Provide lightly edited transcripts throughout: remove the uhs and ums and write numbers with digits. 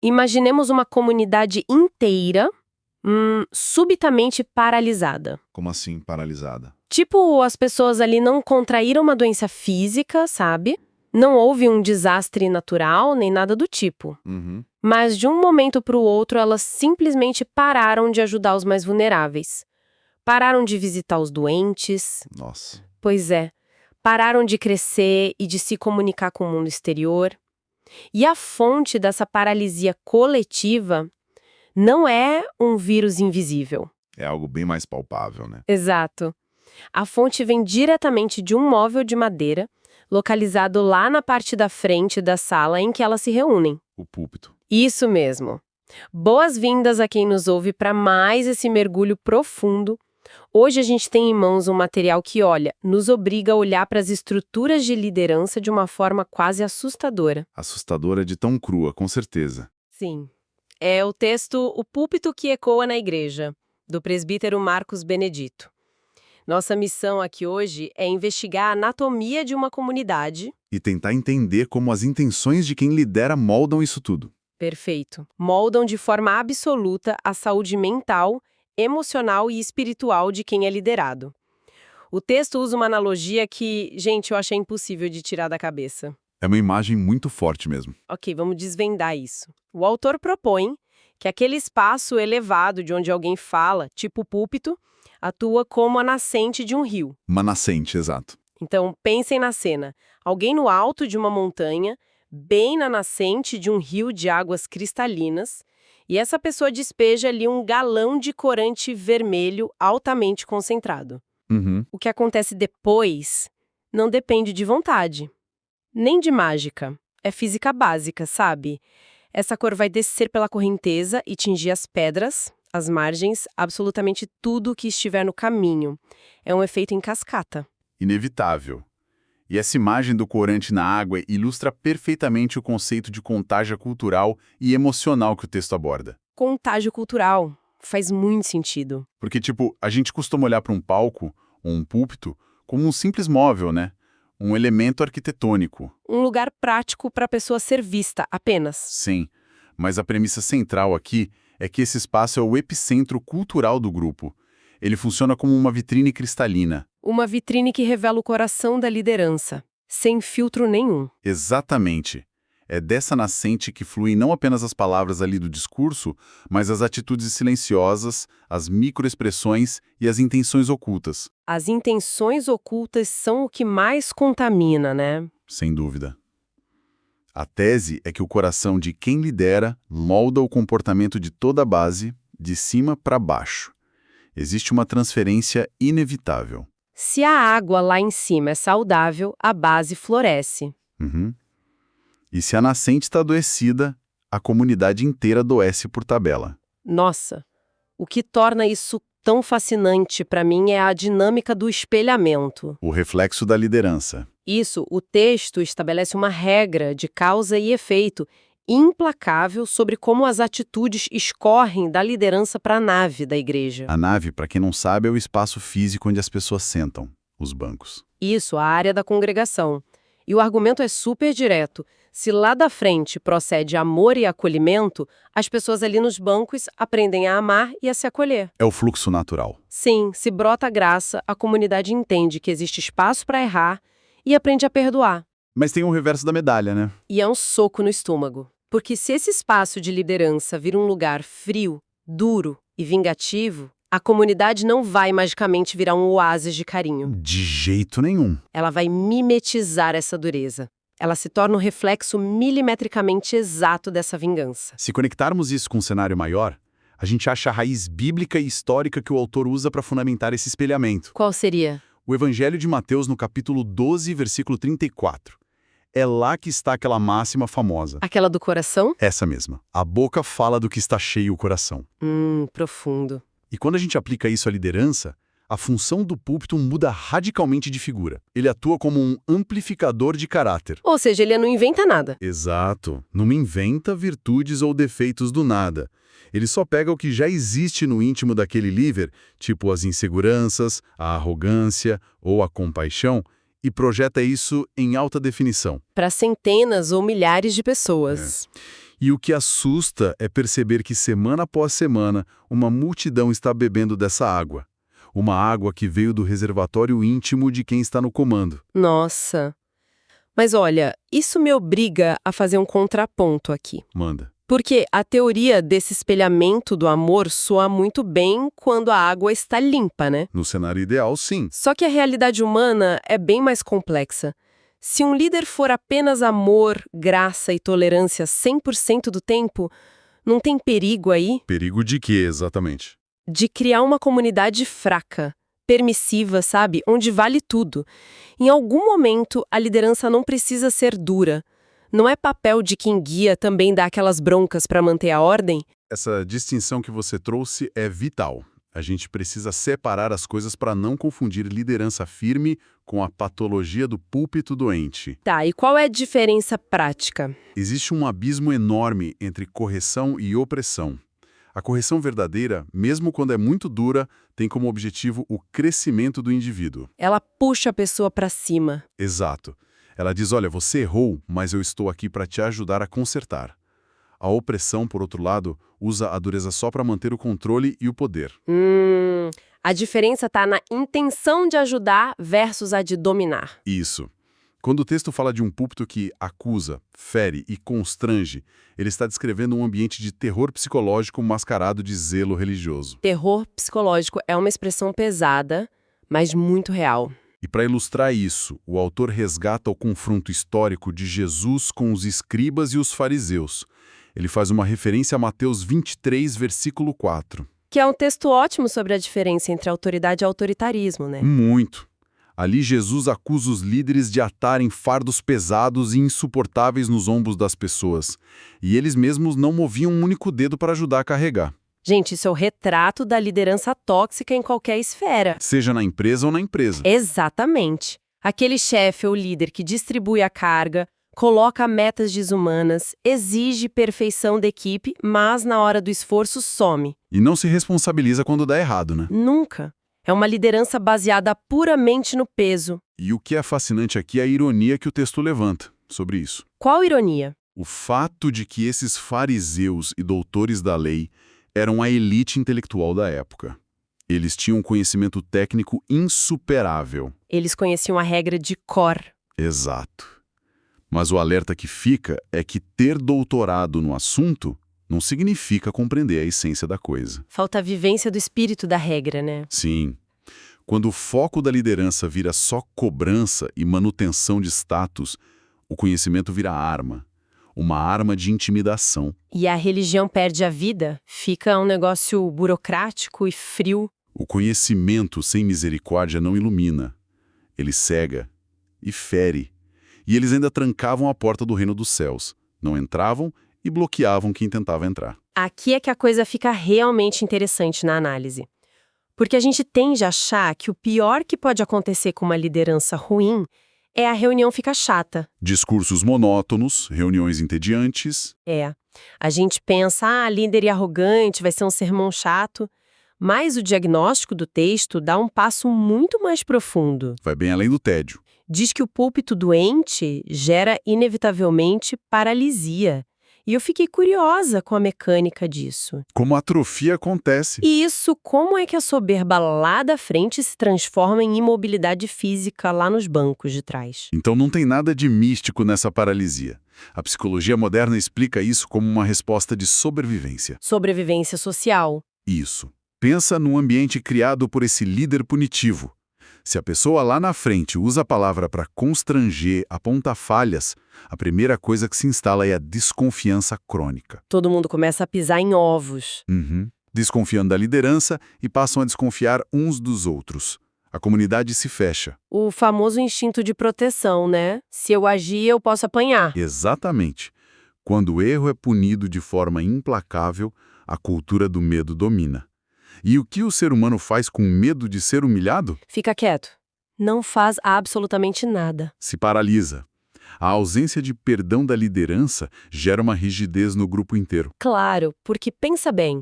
Imaginemos uma comunidade inteira, subitamente paralisada. Como assim, paralisada? Tipo, as pessoas ali não contraíram uma doença física, sabe? Não houve um desastre natural, nem nada do tipo. Uhum. Mas de um momento para o outro, elas simplesmente pararam de ajudar os mais vulneráveis. Pararam de visitar os doentes. Nossa. Pois é. Pararam de crescer e de se comunicar com o mundo exterior. E a fonte dessa paralisia coletiva não é um vírus invisível. É algo bem mais palpável, né? Exato. A fonte vem diretamente de um móvel de madeira, localizado lá na parte da frente da sala em que elas se reúnem. O púlpito. Isso mesmo. Boas-vindas a quem nos ouve para mais esse mergulho profundo. Hoje a gente tem em mãos um material que, olha, nos obriga a olhar para as estruturas de liderança de uma forma quase assustadora. Assustadora de tão crua, com certeza. Sim. É o texto O Púlpito que Ecoa na Igreja, do presbítero Marcos Benedito. Nossa missão aqui hoje é investigar a anatomia de uma comunidade. E tentar entender como as intenções de quem lidera moldam isso tudo. Perfeito. Moldam de forma absoluta a saúde mental, emocional e espiritual de quem é liderado. O texto usa uma analogia que, gente, eu achei impossível de tirar da cabeça. É uma imagem muito forte mesmo. Ok, vamos desvendar isso. O autor propõe que aquele espaço elevado de onde alguém fala, tipo púlpito, atua como a nascente de um rio. Uma nascente, exato. Então, pensem na cena. Alguém no alto de uma montanha, bem na nascente de um rio de águas cristalinas, e essa pessoa despeja ali um galão de corante vermelho altamente concentrado. Uhum. O que acontece depois não depende de vontade, nem de mágica. É física básica, sabe? Essa cor vai descer pela correnteza e tingir as pedras, as margens, absolutamente tudo que estiver no caminho. É um efeito em cascata. Inevitável. E essa imagem do corante na água ilustra perfeitamente o conceito de contágio cultural e emocional que o texto aborda. Contágio cultural. Faz muito sentido. Porque, a gente costuma olhar para um palco, ou um púlpito, como um simples móvel, né? Um elemento arquitetônico. Um lugar prático para a pessoa ser vista, apenas. Sim, mas a premissa central aqui é que esse espaço é o epicentro cultural do grupo. Ele funciona como uma vitrine cristalina. Uma vitrine que revela o coração da liderança, sem filtro nenhum. Exatamente. É dessa nascente que fluem não apenas as palavras ali do discurso, mas as atitudes silenciosas, as microexpressões e as intenções ocultas. As intenções ocultas são o que mais contamina, né? Sem dúvida. A tese é que o coração de quem lidera molda o comportamento de toda a base, de cima para baixo. Existe uma transferência inevitável. Se a água lá em cima é saudável, a base floresce. Uhum. E se a nascente está adoecida, a comunidade inteira adoece por tabela. Nossa, o que torna isso tão fascinante para mim é a dinâmica do espelhamento. O reflexo da liderança. Isso, o texto estabelece uma regra de causa e efeito implacável sobre como as atitudes escorrem da liderança para a nave da igreja. A nave, para quem não sabe, é o espaço físico onde as pessoas sentam, os bancos. Isso, a área da congregação. E o argumento é super direto. Se lá da frente procede amor e acolhimento, as pessoas ali nos bancos aprendem a amar e a se acolher. É o fluxo natural. Sim, se brota a graça, a comunidade entende que existe espaço para errar e aprende a perdoar. Mas tem o reverso da medalha, né? E é um soco no estômago. Porque se esse espaço de liderança vira um lugar frio, duro e vingativo, a comunidade não vai magicamente virar um oásis de carinho. De jeito nenhum. Ela vai mimetizar essa dureza. Ela se torna um reflexo milimetricamente exato dessa vingança. Se conectarmos isso com um cenário maior, a gente acha a raiz bíblica e histórica que o autor usa para fundamentar esse espelhamento. Qual seria? O Evangelho de Mateus, no capítulo 12, versículo 34. É lá que está aquela máxima famosa. Aquela do coração? Essa mesma. A boca fala do que está cheio o coração. Profundo. E quando a gente aplica isso à liderança, a função do púlpito muda radicalmente de figura. Ele atua como um amplificador de caráter. Ou seja, ele não inventa nada. Exato. Não inventa virtudes ou defeitos do nada. Ele só pega o que já existe no íntimo daquele líder, tipo as inseguranças, a arrogância ou a compaixão, e projeta isso em alta definição. Para centenas ou milhares de pessoas. E o que assusta é perceber que semana após semana, uma multidão está bebendo dessa água. Uma água que veio do reservatório íntimo de quem está no comando. Nossa. Mas olha, isso me obriga a fazer um contraponto aqui. Manda. Porque a teoria desse espelhamento do amor soa muito bem quando a água está limpa, né? No cenário ideal, sim. Só que a realidade humana é bem mais complexa. Se um líder for apenas amor, graça e tolerância 100% do tempo, não tem perigo aí Perigo de quê, exatamente? de criar uma comunidade fraca, permissiva, sabe? Onde vale tudo. Em algum momento, a liderança não precisa ser dura. Não é papel de quem guia também dar aquelas broncas para manter a ordem? Essa distinção que você trouxe é vital. A gente precisa separar as coisas para não confundir liderança firme com a patologia do púlpito doente. Tá, e qual é a diferença prática? Existe um abismo enorme entre correção e opressão. A correção verdadeira, mesmo quando é muito dura, tem como objetivo o crescimento do indivíduo. Ela puxa a pessoa para cima. Exato. Ela diz, olha, você errou, mas eu estou aqui para te ajudar a consertar. A opressão, por outro lado, usa a dureza só para manter o controle e o poder. A diferença está na intenção de ajudar versus a de dominar. Isso. Quando o texto fala de um púlpito que acusa, fere e constrange, ele está descrevendo um ambiente de terror psicológico mascarado de zelo religioso. Terror psicológico é uma expressão pesada, mas muito real. E para ilustrar isso, o autor resgata o confronto histórico de Jesus com os escribas e os fariseus. Ele faz uma referência a Mateus 23, versículo 4. Que é um texto ótimo sobre a diferença entre autoridade e autoritarismo, né? Muito. Ali Jesus acusa os líderes de atarem fardos pesados e insuportáveis nos ombros das pessoas. E eles mesmos não moviam um único dedo para ajudar a carregar. Gente, isso é o retrato da liderança tóxica em qualquer esfera. Seja na empresa ou na empresa. Exatamente. Aquele chefe ou líder que distribui a carga, coloca metas desumanas, exige perfeição da equipe, mas na hora do esforço some. E não se responsabiliza quando dá errado, né? Nunca. É uma liderança baseada puramente no peso. E o que é fascinante aqui é a ironia que o texto levanta sobre isso. Qual ironia? O fato de que esses fariseus e doutores da lei eram a elite intelectual da época. Eles tinham um conhecimento técnico insuperável. Eles conheciam a regra de cor. Exato. Mas o alerta que fica é que ter doutorado no assunto não significa compreender a essência da coisa. Falta a vivência do espírito da regra, né? Sim. Quando o foco da liderança vira só cobrança e manutenção de status, o conhecimento vira arma. Uma arma de intimidação. E a religião perde a vida, fica um negócio burocrático e frio. O conhecimento sem misericórdia não ilumina. Ele cega e fere. E eles ainda trancavam a porta do reino dos céus. Não entravam e bloqueavam quem tentava entrar. Aqui é que a coisa fica realmente interessante na análise. Porque a gente tende a achar que o pior que pode acontecer com uma liderança ruim é a reunião ficar chata. Discursos monótonos, reuniões entediantes. A gente pensa, líder e arrogante, vai ser um sermão chato. Mas o diagnóstico do texto dá um passo muito mais profundo. Vai bem além do tédio. Diz que o púlpito doente gera inevitavelmente paralisia. E eu fiquei curiosa com a mecânica disso. Como a atrofia acontece. E isso, como é que a soberba lá da frente se transforma em imobilidade física lá nos bancos de trás? Então não tem nada de místico nessa paralisia. A psicologia moderna explica isso como uma resposta de sobrevivência. Sobrevivência social. Isso. Pensa num ambiente criado por esse líder punitivo. Se a pessoa lá na frente usa a palavra para constranger, apontar falhas, a primeira coisa que se instala é a desconfiança crônica. Todo mundo começa a pisar em ovos. Desconfiando da liderança e passam a desconfiar uns dos outros. A comunidade se fecha. O famoso instinto de proteção, né? Se eu agir, eu posso apanhar. Exatamente. Quando o erro é punido de forma implacável, a cultura do medo domina. E o que o ser humano faz com medo de ser humilhado? Fica quieto. Não faz absolutamente nada. Se paralisa. A ausência de perdão da liderança gera uma rigidez no grupo inteiro. Claro, porque pensa bem.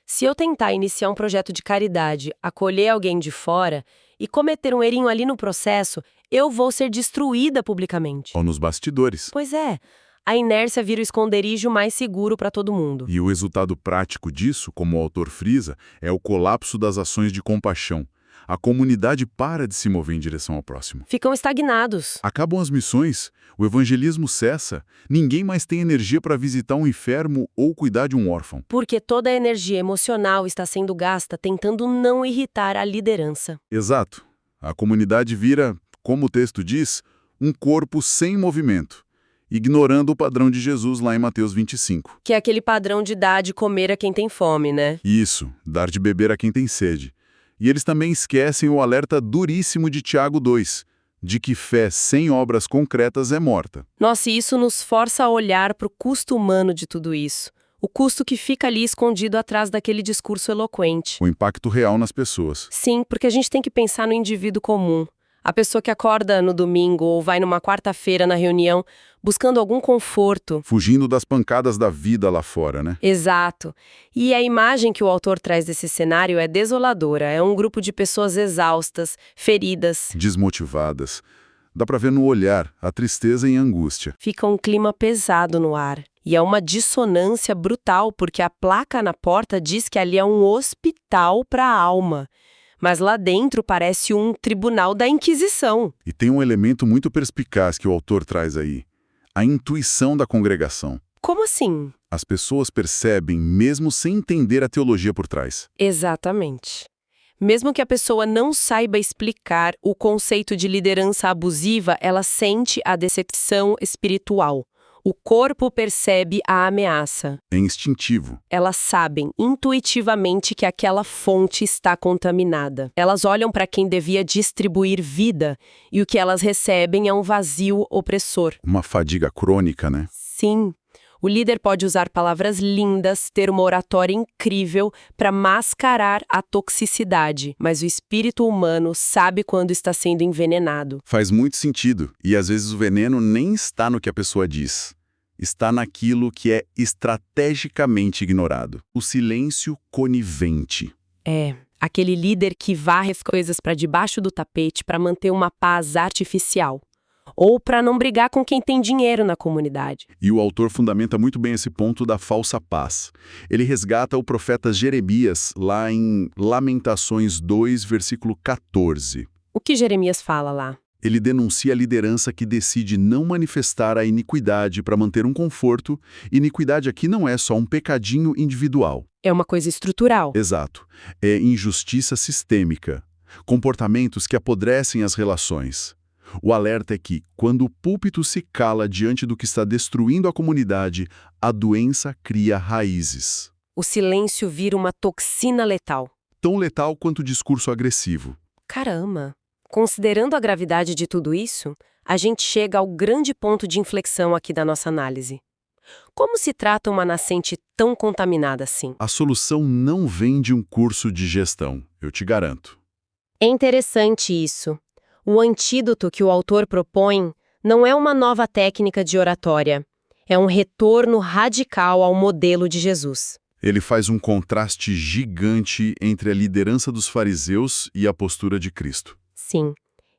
Se eu tentar iniciar um projeto de caridade, acolher alguém de fora e cometer um errinho ali no processo, eu vou ser destruída publicamente. Ou nos bastidores. Pois é. a inércia vira o esconderijo mais seguro para todo mundo. E o resultado prático disso, como o autor frisa, é o colapso das ações de compaixão. A comunidade para de se mover em direção ao próximo. Ficam estagnados. Acabam as missões, o evangelismo cessa, ninguém mais tem energia para visitar um enfermo ou cuidar de um órfão. Porque toda a energia emocional está sendo gasta tentando não irritar a liderança. Exato. A comunidade vira, como o texto diz, um corpo sem movimento, ignorando o padrão de Jesus lá em Mateus 25. Que é aquele padrão de dar de comer a quem tem fome, né? Isso, dar de beber a quem tem sede. E eles também esquecem o alerta duríssimo de Tiago 2, de que fé sem obras concretas é morta. Nossa, e isso nos força a olhar para o custo humano de tudo isso. O custo que fica ali escondido atrás daquele discurso eloquente. O impacto real nas pessoas. Sim, porque a gente tem que pensar no indivíduo comum. A pessoa que acorda no domingo ou vai numa quarta-feira na reunião buscando algum conforto. Fugindo das pancadas da vida lá fora, né? Exato. E a imagem que o autor traz desse cenário é desoladora. É um grupo de pessoas exaustas, feridas. Desmotivadas. Dá pra ver no olhar a tristeza e a angústia. Fica um clima pesado no ar. E é uma dissonância brutal, porque a placa na porta diz que ali é um hospital para a alma. Mas lá dentro parece um tribunal da Inquisição. E tem um elemento muito perspicaz que o autor traz aí. A intuição da congregação. Como assim? As pessoas percebem mesmo sem entender a teologia por trás. Exatamente. Mesmo que a pessoa não saiba explicar o conceito de liderança abusiva, ela sente a decepção espiritual. O corpo percebe a ameaça. É instintivo. Elas sabem intuitivamente que aquela fonte está contaminada. Elas olham para quem devia distribuir vida e o que elas recebem é um vazio opressor. Uma fadiga crônica, né? Sim. O líder pode usar palavras lindas, ter uma oratória incrível para mascarar a toxicidade, mas o espírito humano sabe quando está sendo envenenado. Faz muito sentido. E às vezes o veneno nem está no que a pessoa diz. Está naquilo que é estrategicamente ignorado. O silêncio conivente. É, aquele líder que varre as coisas para debaixo do tapete para manter uma paz artificial. Ou para não brigar com quem tem dinheiro na comunidade. E o autor fundamenta muito bem esse ponto da falsa paz. Ele resgata o profeta Jeremias lá em Lamentações 2, versículo 14. O que Jeremias fala lá? Ele denuncia a liderança que decide não manifestar a iniquidade para manter um conforto. Iniquidade aqui não é só um pecadinho individual. É uma coisa estrutural. Exato. É injustiça sistêmica. Comportamentos que apodrecem as relações. O alerta é que, quando o púlpito se cala diante do que está destruindo a comunidade, a doença cria raízes. O silêncio vira uma toxina letal. Tão letal quanto o discurso agressivo. Caramba! Considerando a gravidade de tudo isso, a gente chega ao grande ponto de inflexão aqui da nossa análise. Como se trata uma nascente tão contaminada assim? A solução não vem de um curso de gestão, eu te garanto. É interessante isso. O antídoto que o autor propõe não é uma nova técnica de oratória. É um retorno radical ao modelo de Jesus. Ele faz um contraste gigante entre a liderança dos fariseus e a postura de Cristo. Sim.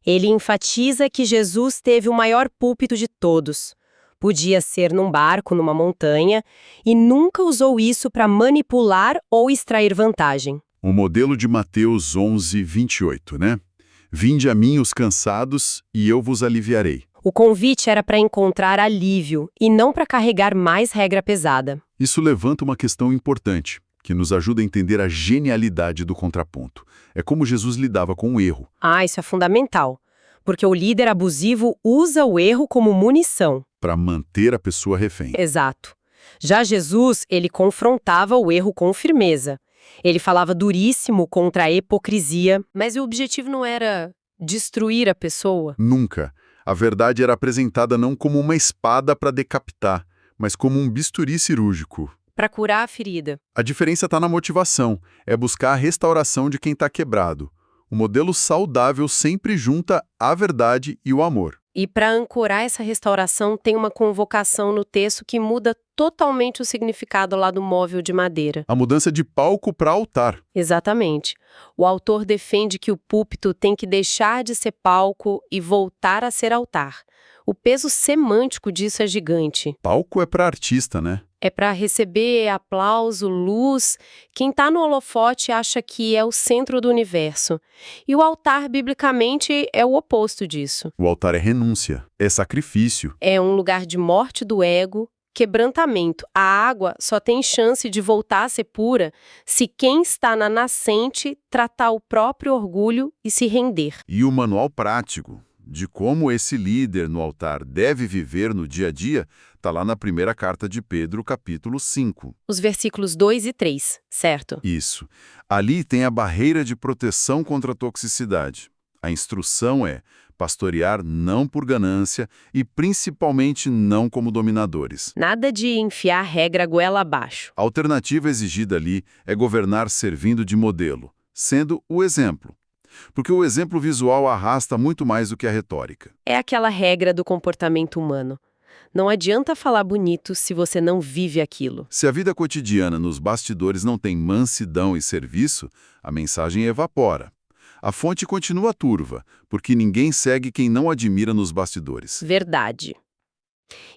Ele enfatiza que Jesus teve o maior púlpito de todos. Podia ser num barco, numa montanha, e nunca usou isso para manipular ou extrair vantagem. O modelo de Mateus 11, 28, né? Vinde a mim os cansados, e eu vos aliviarei. O convite era para encontrar alívio, e não para carregar mais regra pesada. Isso levanta uma questão importante, que nos ajuda a entender a genialidade do contraponto. É como Jesus lidava com o erro. Ah, isso é fundamental. Porque o líder abusivo usa o erro como munição. Para manter a pessoa refém. Exato. Já Jesus, ele confrontava o erro com firmeza. Ele falava duríssimo contra a hipocrisia, mas o objetivo não era destruir a pessoa. Nunca. A verdade era apresentada não como uma espada para decapitar, mas como um bisturi cirúrgico. Para curar a ferida. A diferença está na motivação, é buscar a restauração de quem está quebrado. O modelo saudável sempre junta a verdade e o amor. E para ancorar essa restauração, tem uma convocação no texto que muda totalmente o significado lá do móvel de madeira. A mudança de palco para altar. Exatamente. O autor defende que o púlpito tem que deixar de ser palco e voltar a ser altar. O peso semântico disso é gigante. Palco é para artista, né? É para receber aplauso, luz. Quem está no holofote acha que é o centro do universo. E o altar, biblicamente, é o oposto disso. O altar é renúncia, é sacrifício. É um lugar de morte do ego, quebrantamento. A água só tem chance de voltar a ser pura se quem está na nascente tratar o próprio orgulho e se render. E o manual prático de como esse líder no altar deve viver no dia a dia está lá na primeira carta de Pedro, capítulo 5. Os versículos 2 e 3, certo? Isso. Ali tem a barreira de proteção contra a toxicidade. A instrução é pastorear não por ganância e principalmente não como dominadores. Nada de enfiar regra goela abaixo. A alternativa exigida ali é governar servindo de modelo, sendo o exemplo. Porque o exemplo visual arrasta muito mais do que a retórica. É aquela regra do comportamento humano. Não adianta falar bonito se você não vive aquilo. Se a vida cotidiana nos bastidores não tem mansidão e serviço, a mensagem evapora. A fonte continua turva, porque ninguém segue quem não admira nos bastidores. Verdade.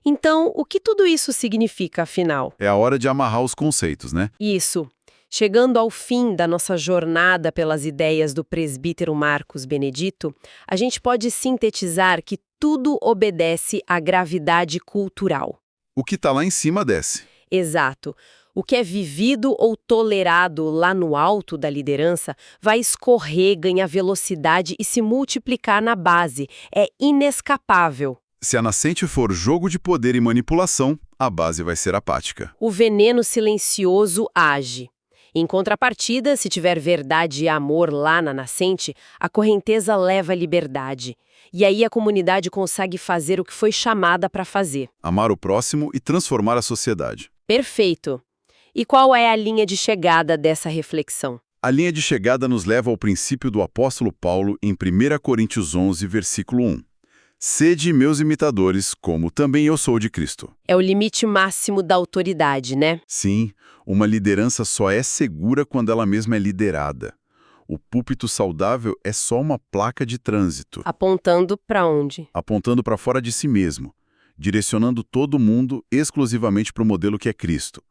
Então, o que tudo isso significa, afinal? É a hora de amarrar os conceitos, né? Isso. Chegando ao fim da nossa jornada pelas ideias do presbítero Marcos Benedito, a gente pode sintetizar que tudo obedece à gravidade cultural. O que está lá em cima desce. Exato. O que é vivido ou tolerado lá no alto da liderança vai escorrer, ganhar velocidade e se multiplicar na base. É inescapável. Se a nascente for jogo de poder e manipulação, a base vai ser apática. O veneno silencioso age. Em contrapartida, se tiver verdade e amor lá na nascente, a correnteza leva a liberdade. E aí a comunidade consegue fazer o que foi chamada para fazer. Amar o próximo e transformar a sociedade. Perfeito. E qual é a linha de chegada dessa reflexão? A linha de chegada nos leva ao princípio do apóstolo Paulo em 1 Coríntios 11, versículo 1. Sede meus imitadores, como também eu sou de Cristo. É o limite máximo da autoridade, né? Sim, uma liderança só é segura quando ela mesma é liderada. O púlpito saudável é só uma placa de trânsito. Apontando para onde? Apontando para fora de si mesmo, direcionando todo mundo exclusivamente para o modelo que é Cristo.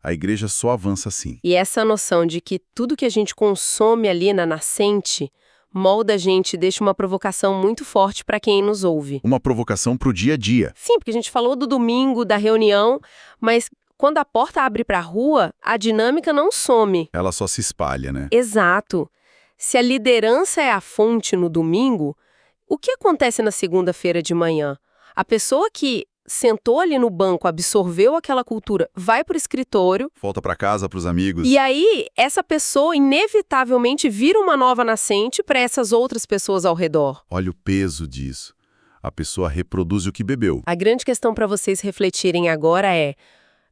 A igreja só avança assim. E essa noção de que tudo que a gente consome ali na nascente molda a gente e deixa uma provocação muito forte para quem nos ouve. Uma provocação para o dia a dia. Sim, porque a gente falou do domingo, da reunião, mas quando a porta abre para a rua, a dinâmica não some. Ela só se espalha, né? Exato. Se a liderança é a fonte no domingo, o que acontece na segunda-feira de manhã? A pessoa que sentou ali no banco, absorveu aquela cultura, vai para o escritório. Volta para casa, para os amigos. E aí, essa pessoa inevitavelmente vira uma nova nascente para essas outras pessoas ao redor. Olha o peso disso. A pessoa reproduz o que bebeu. A grande questão para vocês refletirem agora é: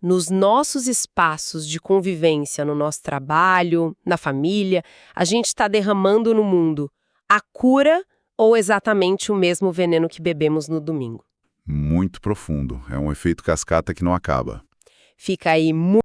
nos nossos espaços de convivência, no nosso trabalho, na família, a gente está derramando no mundo a cura ou exatamente o mesmo veneno que bebemos no domingo? Muito profundo. É um efeito cascata que não acaba. Fica aí muito